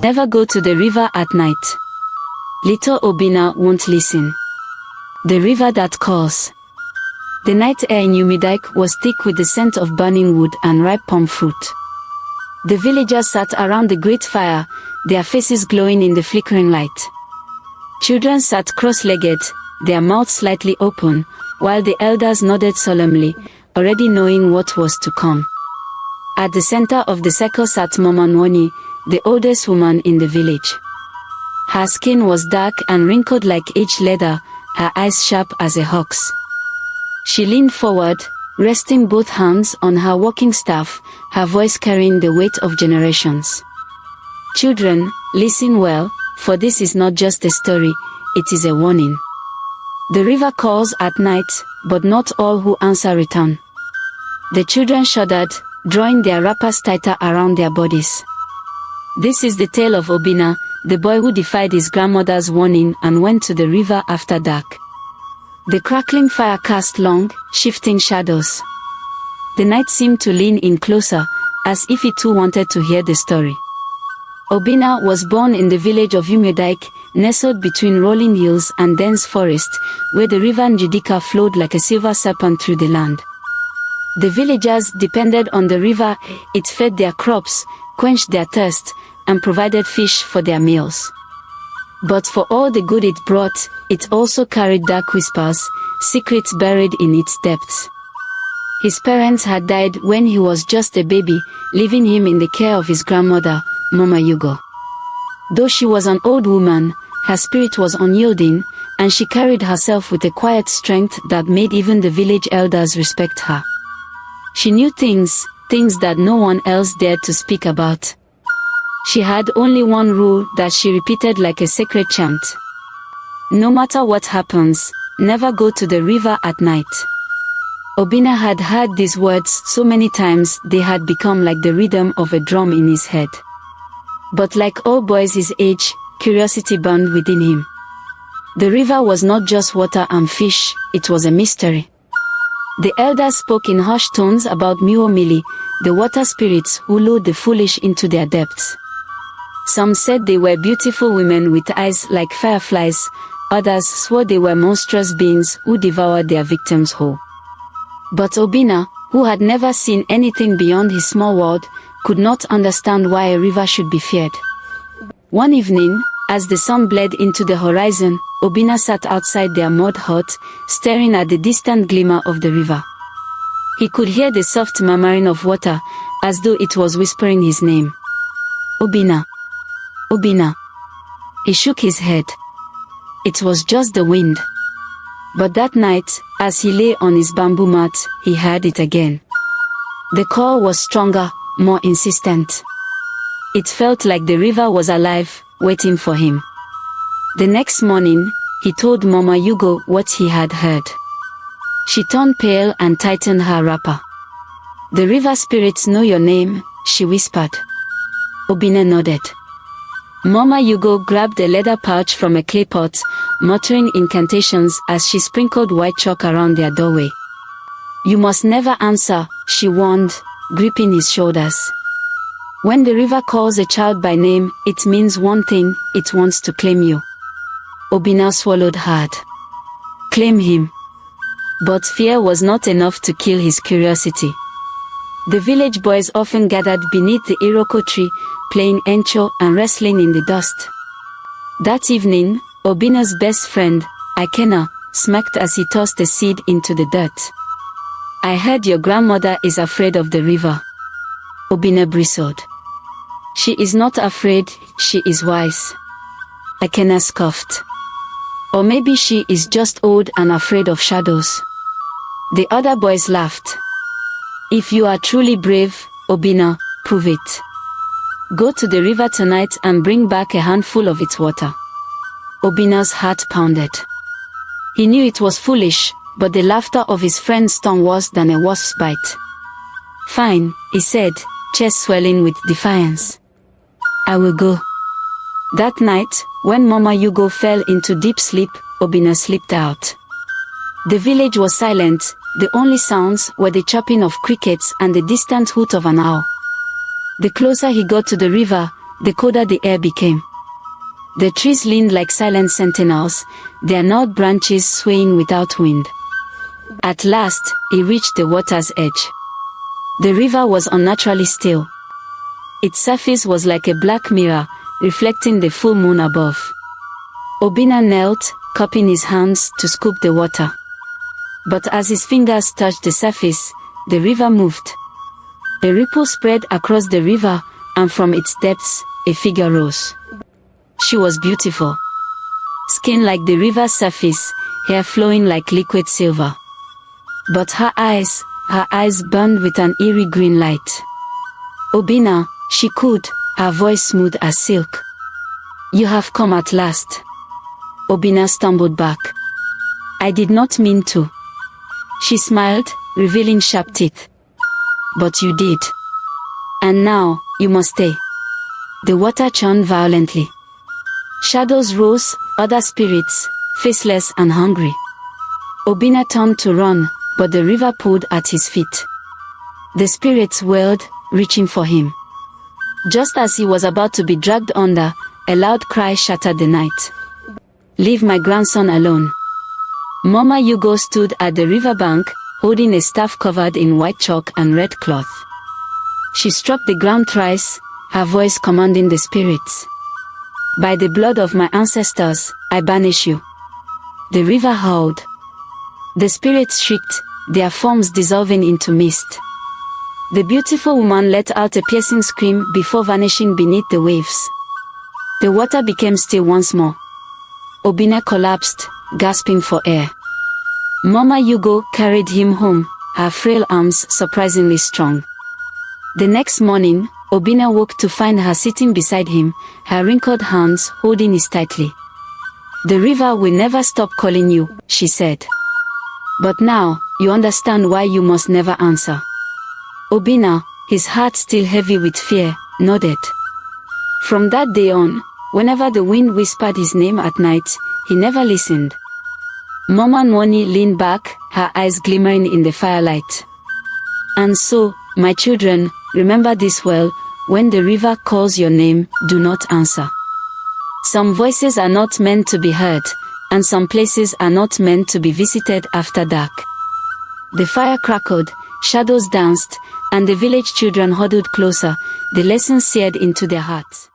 Never go to the river at night. Little Obina won't listen. The river that calls. The night air in Umidike was thick with the scent of burning wood and ripe palm fruit. The villagers sat around the great fire, their faces glowing in the flickering light. Children sat cross-legged, their mouths slightly open, while the elders nodded solemnly, already knowing what was to come. At the center of the circle sat Mama Nwoni, the oldest woman in the village. Her skin was dark and wrinkled like aged leather, her eyes sharp as a hawk's. She leaned forward, resting both hands on her walking staff, her voice carrying the weight of generations. Children, listen well, for this is not just a story, it is a warning. The river calls at night, but not all who answer return. The children shuddered, drawing their wrappers tighter around their bodies. This is the tale of Obina, the boy who defied his grandmother's warning and went to the river after dark. The crackling fire cast long, shifting shadows. The night seemed to lean in closer, as if it too wanted to hear the story. Obina was born in the village of Umidike, nestled between rolling hills and dense forest, where the river Njidika flowed like a silver serpent through the land. The villagers depended on the river, it fed their crops, quenched their thirst, and provided fish for their meals. But for all the good it brought, it also carried dark whispers, secrets buried in its depths. His parents had died when he was just a baby, leaving him in the care of his grandmother, Mama Yugo. Though she was an old woman, her spirit was unyielding, and she carried herself with a quiet strength that made even the village elders respect her. She knew things that no one else dared to speak about. She had only one rule that she repeated like a sacred chant. No matter what happens, never go to the river at night. Obina had heard these words so many times they had become like the rhythm of a drum in his head. But like all boys his age, curiosity burned within him. The river was not just water and fish, it was a mystery. The elders spoke in hushed tones about Muomili, the water spirits who lured the foolish into their depths. Some said they were beautiful women with eyes like fireflies, others swore they were monstrous beings who devoured their victims whole. But Obina, who had never seen anything beyond his small world, could not understand why a river should be feared. One evening, as the sun bled into the horizon, Obina sat outside their mud hut, staring at the distant glimmer of the river. He could hear the soft murmuring of water, as though it was whispering his name. Obina. Obina. He shook his head. It was just the wind. But that night, as he lay on his bamboo mat, he heard it again. The call was stronger, more insistent. It felt like the river was alive, waiting for him. The next morning, he told Mama Yugo what he had heard. She turned pale and tightened her wrapper. "The river spirits know your name," she whispered. Obina nodded. Mama Yugo grabbed a leather pouch from a clay pot, muttering incantations as she sprinkled white chalk around their doorway. "You must never answer," she warned, gripping his shoulders. "When the river calls a child by name, it means one thing, it wants to claim you." Obina swallowed hard. Claim him. But fear was not enough to kill his curiosity. The village boys often gathered beneath the iroko tree, playing encho and wrestling in the dust. That evening, Obina's best friend, Ikena, smirked as he tossed a seed into the dirt. "I heard your grandmother is afraid of the river." Obina bristled. "She is not afraid, she is wise." Ikena scoffed. "Or maybe she is just old and afraid of shadows." The other boys laughed. "If you are truly brave, Obina, prove it. Go to the river tonight and bring back a handful of its water." Obina's heart pounded. He knew it was foolish, but the laughter of his friends stung worse than a wasp's bite. "Fine," he said, chest swelling with defiance. "I will go." That night, when Mama Yugo fell into deep sleep, Obina slipped out. The village was silent, the only sounds were the chirping of crickets and the distant hoot of an owl. The closer he got to the river, the colder the air became. The trees leaned like silent sentinels, their gnarled branches swaying without wind. At last, he reached the water's edge. The river was unnaturally still. Its surface was like a black mirror, reflecting the full moon above. Obinna knelt, cupping his hands to scoop the water. But as his fingers touched the surface, the river moved. A ripple spread across the river, and from its depths, a figure rose. She was beautiful. Skin like the river's surface, hair flowing like liquid silver. But her eyes burned with an eerie green light. Obinna, she cooed, her voice smooth as silk. You have come at last. Obinna stumbled back. I did not mean to. She smiled, revealing sharp teeth. But you did. And now, you must stay. The water churned violently. Shadows rose, other spirits, faceless and hungry. Obinna turned to run, but the river pulled at his feet. The spirits wailed, reaching for him. Just as he was about to be dragged under, a loud cry shattered the night. Leave my grandson alone. Mama Yugo stood at the riverbank, holding a staff covered in white chalk and red cloth. She struck the ground thrice, her voice commanding the spirits. By the blood of my ancestors, I banish you. The river howled. The spirits shrieked, their forms dissolving into mist. The beautiful woman let out a piercing scream before vanishing beneath the waves. The water became still once more. Obinna collapsed, gasping for air. Mama Yugo carried him home, her frail arms surprisingly strong. The next morning, Obinna woke to find her sitting beside him, her wrinkled hands holding his tightly. The river will never stop calling you, she said. But now, you understand why you must never answer. Obinna, his heart still heavy with fear, nodded. From that day on, whenever the wind whispered his name at night, he never listened. Mama Nwani leaned back, her eyes glimmering in the firelight. And so, my children, remember this well, when the river calls your name, do not answer. Some voices are not meant to be heard, and some places are not meant to be visited after dark. The fire crackled, shadows danced, and the village children huddled closer, the lesson seared into their hearts.